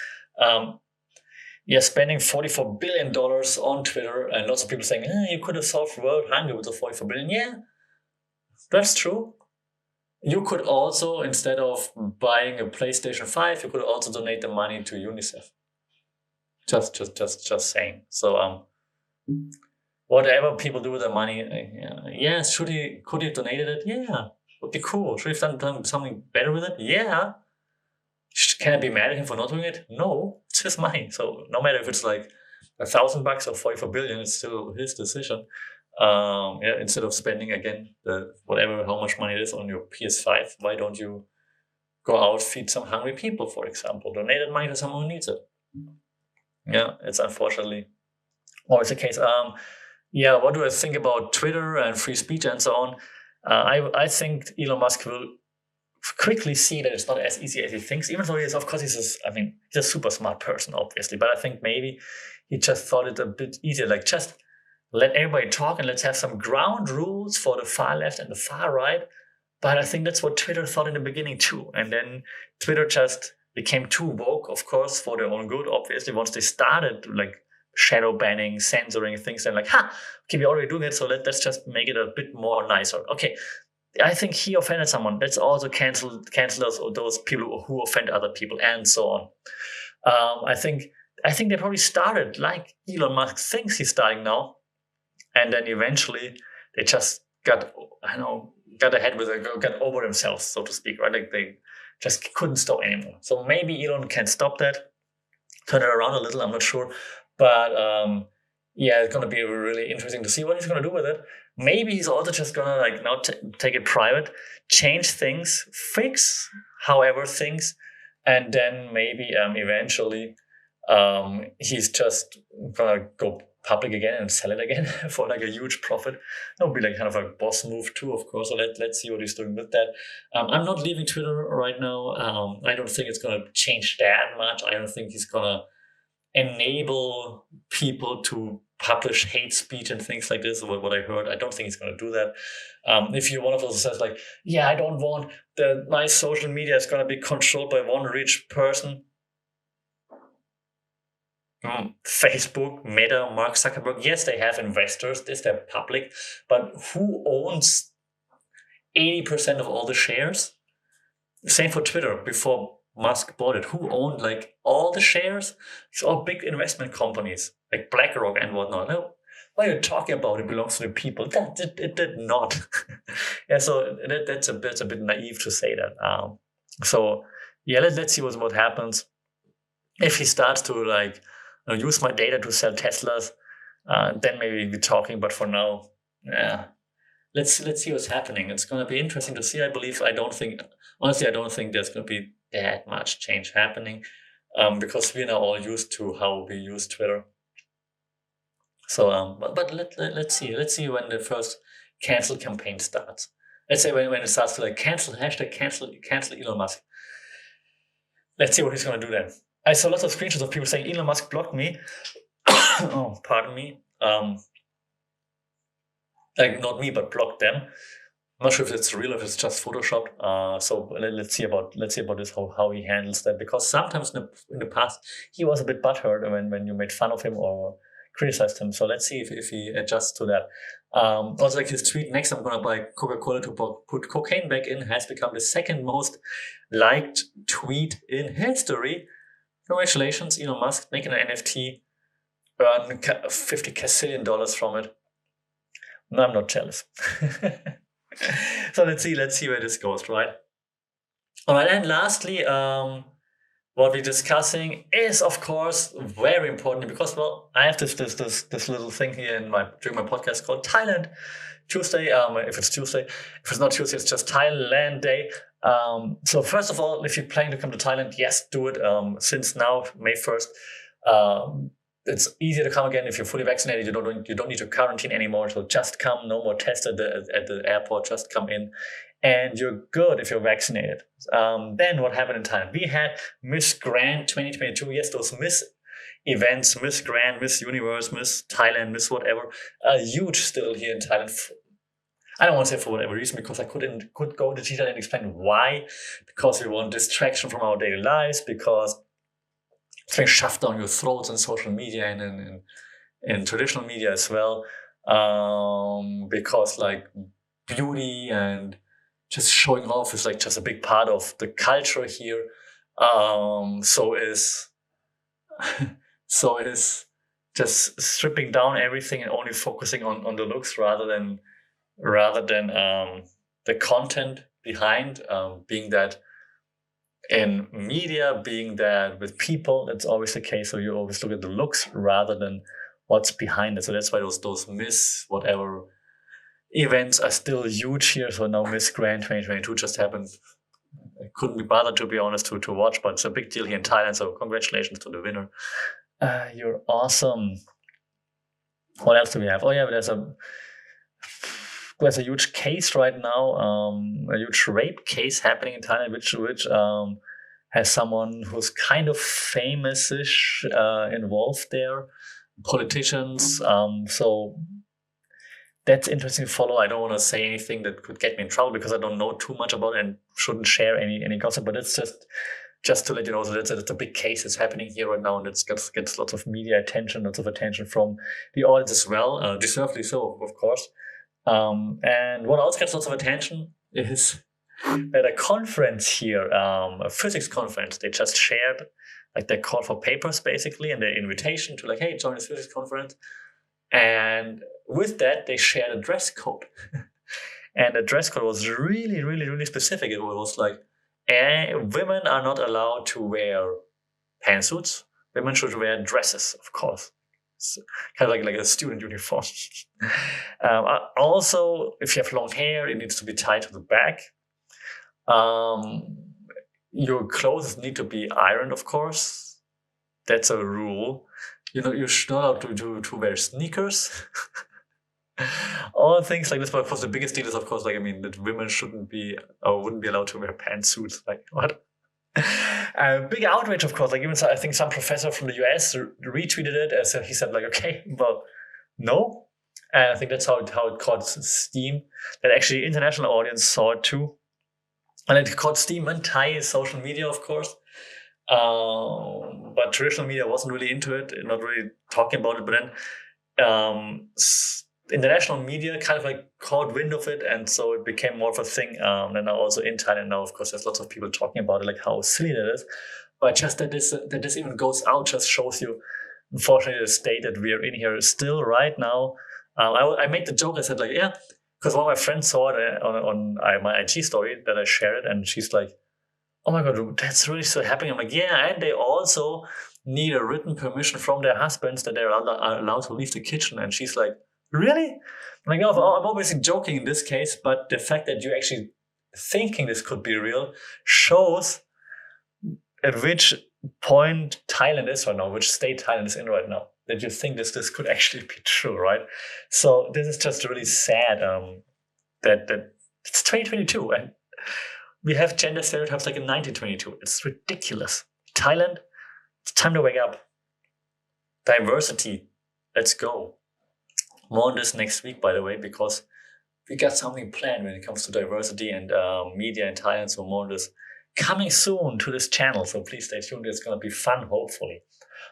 [SPEAKER 1] Spending $44 billion on Twitter, and lots of people saying, you could have solved world hunger with the $44 billion. Yeah, that's true. You could also, instead of buying a PlayStation 5, you could also donate the money to UNICEF. Just saying. So whatever people do with their money, yes, could he have donated it? Yeah, would be cool. Should he have done something better with it? Yeah. Can I be mad at him for not doing it? No, it's his money. So no matter if it's like $1,000 or 44 billion, it's still his decision. Instead of spending again how much money it is on your PS5, why don't you go out, feed some hungry people, for example, donate that money to someone who needs it? Yeah, it's unfortunately always the case. What do I think about Twitter and free speech and so on? I think Elon Musk will quickly see that it's not as easy as he thinks, even though he's a super smart person, obviously. But I think maybe he just thought it a bit easier, like just let everybody talk and let's have some ground rules for the far left and the far right. But I think that's what Twitter thought in the beginning too. And then Twitter just became too woke, of course, for their own good, obviously, once they started like shadow banning, censoring things. They're like, okay, we're already doing it, so let's just make it a bit more nicer. Okay, I think he offended someone. Let's also cancel those people who offend other people, and so on. I think they probably started like Elon Musk thinks he's starting now, and then eventually they just got over themselves, so to speak, right? Like they just couldn't stop anymore. So maybe Elon can stop that, turn it around a little. I'm not sure, but it's going to be really interesting to see what he's going to do with it. Maybe he's also just going to now take it private, change things, fix however things, and then maybe eventually he's just going to go public again and sell it again for like a huge profit. That would be like kind of a boss move too, of course. So let's see what he's doing with that. I'm not leaving Twitter right now. I don't think it's going to change that much. I don't think he's going to enable people to publish hate speech and things like this, what I heard. I don't think he's going to do that. If you're one of those who says like, I don't want my social media is going to be controlled by one rich person. Facebook, Meta, Mark Zuckerberg, yes, they have investors, they're public, but who owns 80% of all the shares? Same for Twitter before Musk bought it. Who owned like all the shares? It's all big investment companies like BlackRock and whatnot. No, what are you talking about? It belongs to the people. It did not. So that's a bit naive to say that. Let's see what happens. If he starts to use my data to sell Teslas, then maybe we're talking. But for now, let's see what's happening. It's going to be interesting to see. I don't think there's going to be that much change happening because we're now all used to how we use Twitter. So, but let's see when the first cancel campaign starts. Let's say when it starts to cancel Elon Musk. Let's see what he's going to do then. I saw lots of screenshots of people saying Elon Musk blocked me. Oh, pardon me. Not me, but blocked them. I'm not sure if it's real, if it's just photoshopped. So let's see about this, how he handles that. Because sometimes in the past he was a bit butthurt when you made fun of him or criticized him. So let's see if he adjusts to that. Also, his tweet, next I'm going to buy Coca-Cola to put cocaine back in, has become the second most liked tweet in history. Congratulations, Elon Musk, making an NFT, earn $50 gazillion from it. No, I'm not jealous. So let's see where this goes, right? All right, and lastly, what we're discussing is, of course, very important because, I have this little thing here during my podcast called Thailand Tuesday. If it's Tuesday, if it's not Tuesday, it's just Thailand Day. So first of all, if you're planning to come to Thailand, yes, do it. Since now, May 1st, it's easier to come again if you're fully vaccinated. You don't need to quarantine anymore. So just come. No more tests at the airport. Just come in, and you're good if you're vaccinated. Then what happened in Thailand? We had Miss Grand 2022. Yes, those Miss events, Miss Grand, Miss Universe, Miss Thailand, Miss whatever, huge still here in Thailand. I don't want to say for whatever reason, because I could go into detail and explain why. Because we want distraction from our daily lives, because it's being shoved down your throats in social media and in traditional media as well. Because beauty and just showing off is just a big part of the culture here. So is just stripping down everything and only focusing on the looks rather than the content behind, being that in media, being that with people. That's always the case. So you always look at the looks rather than what's behind it. So that's why those Miss whatever events are still huge here. So now Miss Grand 2022 just happened. I couldn't be bothered, to be honest, to watch, but it's a big deal here in Thailand. So congratulations to the winner. You're awesome. What else do we have? Oh yeah, there's a huge case right now, a huge rape case happening in Thailand, which has someone who's kind of famous-ish involved there, politicians. So that's interesting to follow. I don't want to say anything that could get me in trouble because I don't know too much about it and shouldn't share any gossip. But it's just to let you know that it's a big case that's happening here right now, and it gets lots of media attention, lots of attention from the audience as well, deservedly so, of course. And what else gets lots of attention is at a conference here, a physics conference. They just shared, like, they called for papers basically, and their invitation to, like, hey, join this physics conference. And with that, they shared a dress code. And the dress code was really, really, really specific. It was like, women are not allowed to wear pantsuits. Women should wear dresses, of course. It's kind of like a student uniform. Also, if you have long hair, it needs to be tied to the back. Your clothes need to be ironed, of course. That's a rule. You're not allowed to wear sneakers. All things like this. But of course, the biggest deal is, of course, that women shouldn't be or wouldn't be allowed to wear pantsuits. Like, what? Big outrage, of course. Like, even I think some professor from the US retweeted it. So he said, like, okay, well, no. And I think that's how it caught steam. That actually international audience saw it too. And it caught steam on Thai social media, of course. But traditional media wasn't really into it, not really talking about it. But then international media kind of like caught wind of it, and so it became more of a thing. And now also in Thailand now, of course, there's lots of people talking about it, like how silly that is. But just that this even goes out just shows you, unfortunately, the state that we are in here still right now. I made the joke. I said, like, yeah, because one of my friends saw it on my IG story that I shared it, and she's like, oh my God, that's really still happening. I'm like, yeah, and they also need a written permission from their husbands that they're allowed to leave the kitchen. And she's like, really? I'm like, no, I'm obviously joking in this case, but the fact that you're actually thinking this could be real shows at which point Thailand is right now, which state Thailand is in right now, that you think this could actually be true, right? So this is just really sad that it's 2022 and we have gender stereotypes like in 1922. It's ridiculous. Thailand, it's time to wake up. Diversity, let's go. More on this next week, by the way, because we got something planned when it comes to diversity and media in Thailand. So more on this coming soon to this channel. So please stay tuned. It's going to be fun, hopefully.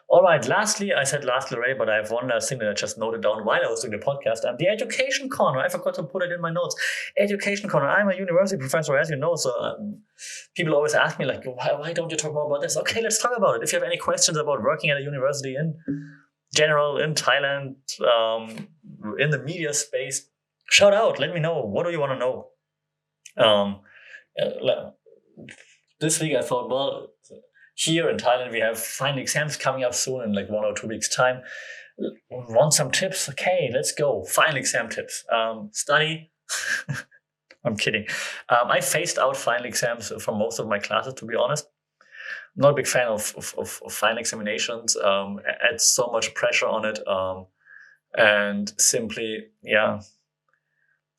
[SPEAKER 1] All right, lastly, I said lastly already, but I have one last thing that I just noted down while I was doing the podcast. The education corner. I forgot to put it in my notes. Education corner. I'm a university professor, as you know. So people always ask me, like, why don't you talk more about this? Okay, let's talk about it. If you have any questions about working at a university in general, in Thailand, in the media space, shout out. Let me know. What do you want to know? This week I thought, well, here in Thailand, we have final exams coming up soon in like 1 or 2 weeks' time. Want some tips? Okay, let's go. Final exam tips. Study. I'm kidding. I phased out final exams from most of my classes, to be honest. I'm not a big fan of final examinations. Adds so much pressure on it. And simply, yeah,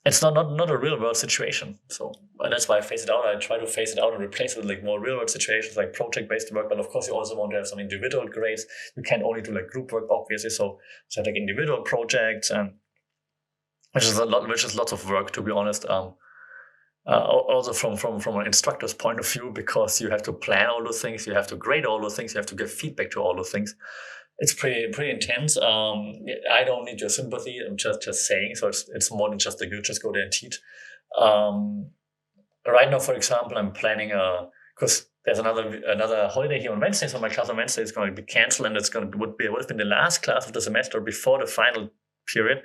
[SPEAKER 1] it's not a real world situation. So that's why I phase it out. I try to phase it out and replace it with like more real world situations, like project-based work. But of course, you also want to have some individual grades. You can't only do like group work, obviously. So like individual projects, and which is lots of work, to be honest. Also from an instructor's point of view, because you have to plan all those things, you have to grade all those things, you have to give feedback to all those things. It's pretty intense. I don't need your sympathy. I'm just saying. So it's more than just like you just go there and teach. Right now, for example, I'm planning a because there's another holiday here on Wednesday, so my class on Wednesday is going to be canceled, and would have been the last class of the semester before the final period.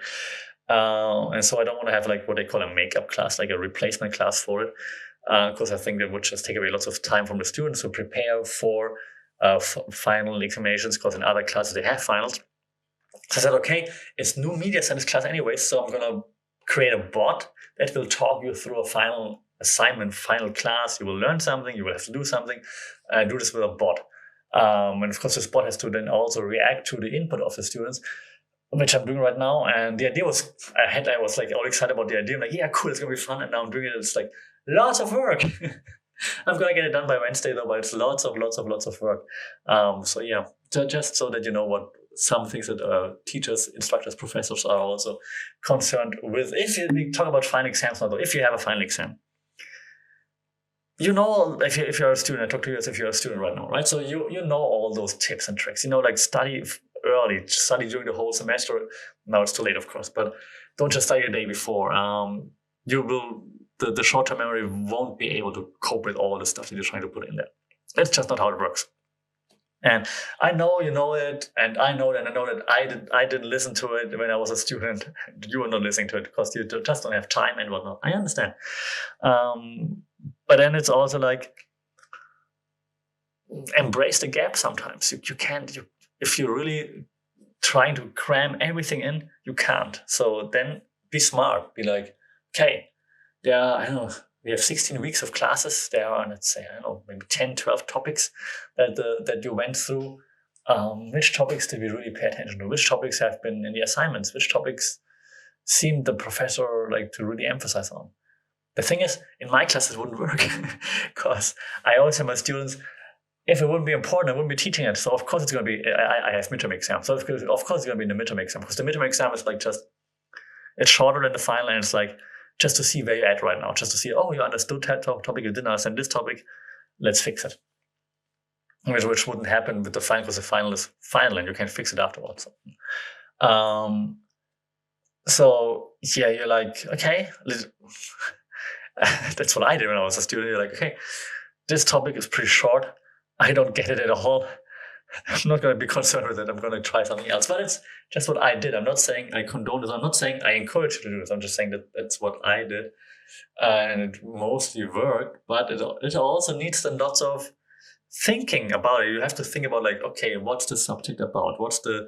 [SPEAKER 1] And so I don't want to have like what they call a makeup class, like a replacement class for it, because I think that would just take away lots of time from the students who prepare for final examinations, because in other classes they have finals. So I said, okay, it's new media science class anyway, so I'm going to create a bot that will talk you through a final assignment, final class. You will learn something, you will have to do something, and do this with a bot. And of course, this bot has to then also react to the input of the students, which I'm doing right now. And the idea was, I was like all excited about the idea. I'm like, yeah, cool, it's going to be fun. And now I'm doing it. It's like lots of work. I'm going to get it done by Wednesday though, but it's lots of work. So yeah, just so that you know what some things that teachers, instructors, professors are also concerned with. If we talk about final exams now, though, if you have a final exam, you know, if you're a student, I talk to you as if you're a student right now, right? So you know all those tips and tricks. You know, like study early, study during the whole semester. Now it's too late, of course, but don't just study the day before. You will, the short-term memory won't be able to cope with all the stuff that you're trying to put in there. That's just not how it works. And I know you know it, and I know that I didn't listen to it when I was a student. You are not listening to it because you just don't have time and whatnot. I understand. But then it's also like, embrace the gap sometimes. You can't, if you're really trying to cram everything in, you can't. So then be smart. Be like, okay, I don't know, we have 16 weeks of classes. There are, let's say, I don't know, maybe 10, 12 topics that you went through. Which topics did we really pay attention to? Which topics have been in the assignments? Which topics seemed the professor like to really emphasize on? The thing is, in my class, it wouldn't work because I always tell my students, if it wouldn't be important, I wouldn't be teaching it. So of course it's going to be, I have midterm exam. So of course it's going to be in the midterm exam, because the midterm exam is like it's shorter than the final, and it's like just to see where you're at right now, just to see, oh, you understood that topic, you didn't understand this topic, let's fix it. Which wouldn't happen with the final, because the final is final and you can fix it afterwards. So yeah, you're like, okay, that's what I did when I was a student. You're like, okay, this topic is pretty short. I don't get it at all. I'm not going to be concerned with it. I'm going to try something else. But it's just what I did. I'm not saying I condone this. I'm not saying I encourage you to do this. I'm just saying that that's what I did. And it mostly worked. But it also needs lots of thinking about it. You have to think about like, okay, what's the subject about? What's the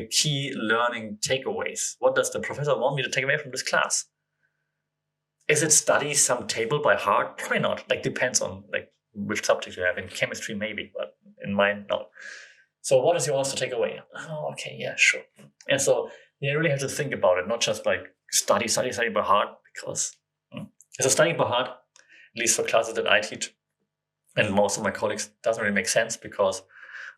[SPEAKER 1] key learning takeaways? What does the professor want me to take away from this class? Is it study some table by heart? Probably not. Like, depends on like which subject you have. In chemistry, maybe, but in mine, no. So what does he want us to take away? Oh, okay, yeah, sure. And so you really have to think about it, not just like study by heart, because so studying by heart, at least for classes that I teach, and most of my colleagues, doesn't really make sense, because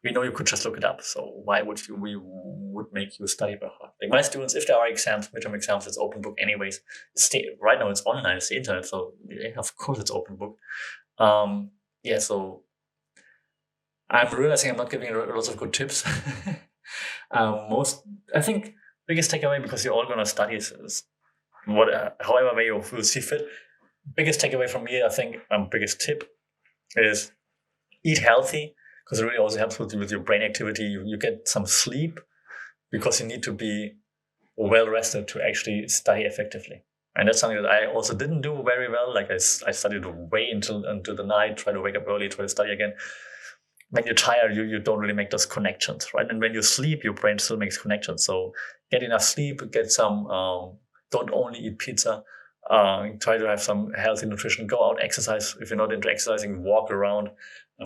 [SPEAKER 1] we know you could just look it up. So why would we would make you study by heart? Like my students, if there are exams, midterm exams, it's open book anyways. Right now it's online, it's the internet, so yeah, of course it's open book. Yeah, so I'm realizing I'm not giving lots of good tips. I think biggest takeaway, because you're all going to study is however way you will see fit. Biggest takeaway from me, I think, biggest tip is eat healthy, because it really also helps with your brain activity. You get some sleep, because you need to be well rested to actually study effectively. And that's something that I also didn't do very well. Like I studied way until the night, try to wake up early, try to study again. When you're tired, you don't really make those connections, right? And when you sleep, your brain still makes connections. So get enough sleep, get some, don't only eat pizza, try to have some healthy nutrition, go out, exercise. If you're not into exercising, walk around,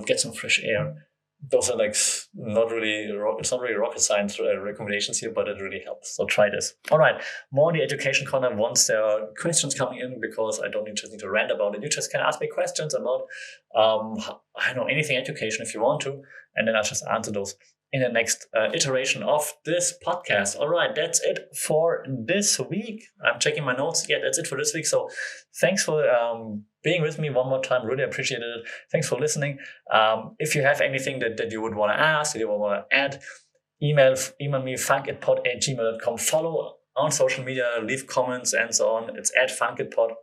[SPEAKER 1] get some fresh air. Those are like it's not really rocket science recommendations here, but it really helps. So try this. All right, more on the education corner once there are questions coming in, because I don't just need to rant about it. You just can ask me questions about I don't know, anything education if you want to, and then I'll just answer those in the next iteration of this podcast. All right, that's it for this week. I'm checking my notes. Yeah, that's it for this week. So thanks for being with me one more time. Really appreciated it. Thanks for listening. If you have anything that you would want to ask, that you would want to add, email me, funkitpod@gmail.com. Follow on social media, leave comments and so on. It's @funkitpod.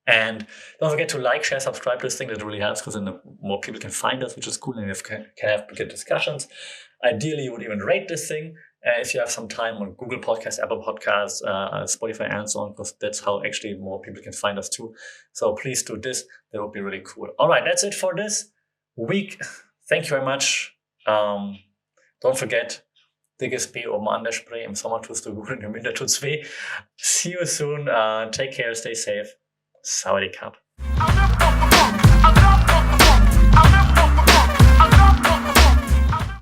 [SPEAKER 1] And don't forget to like, share, subscribe to this thing. That really helps because then more people can find us, which is cool, and we can have good discussions. Ideally, you would even rate this thing if you have some time on Google Podcasts, Apple Podcasts, Spotify, and so on, because that's how actually more people can find us too. So please do this. That would be really cool. All right, that's it for this week. Thank you very much. Don't forget, Dickesby oben an der Spree. Im Sommer tust du gut und im Winter tut's weh. See you soon. Take care. Stay safe. Sawadee Cup.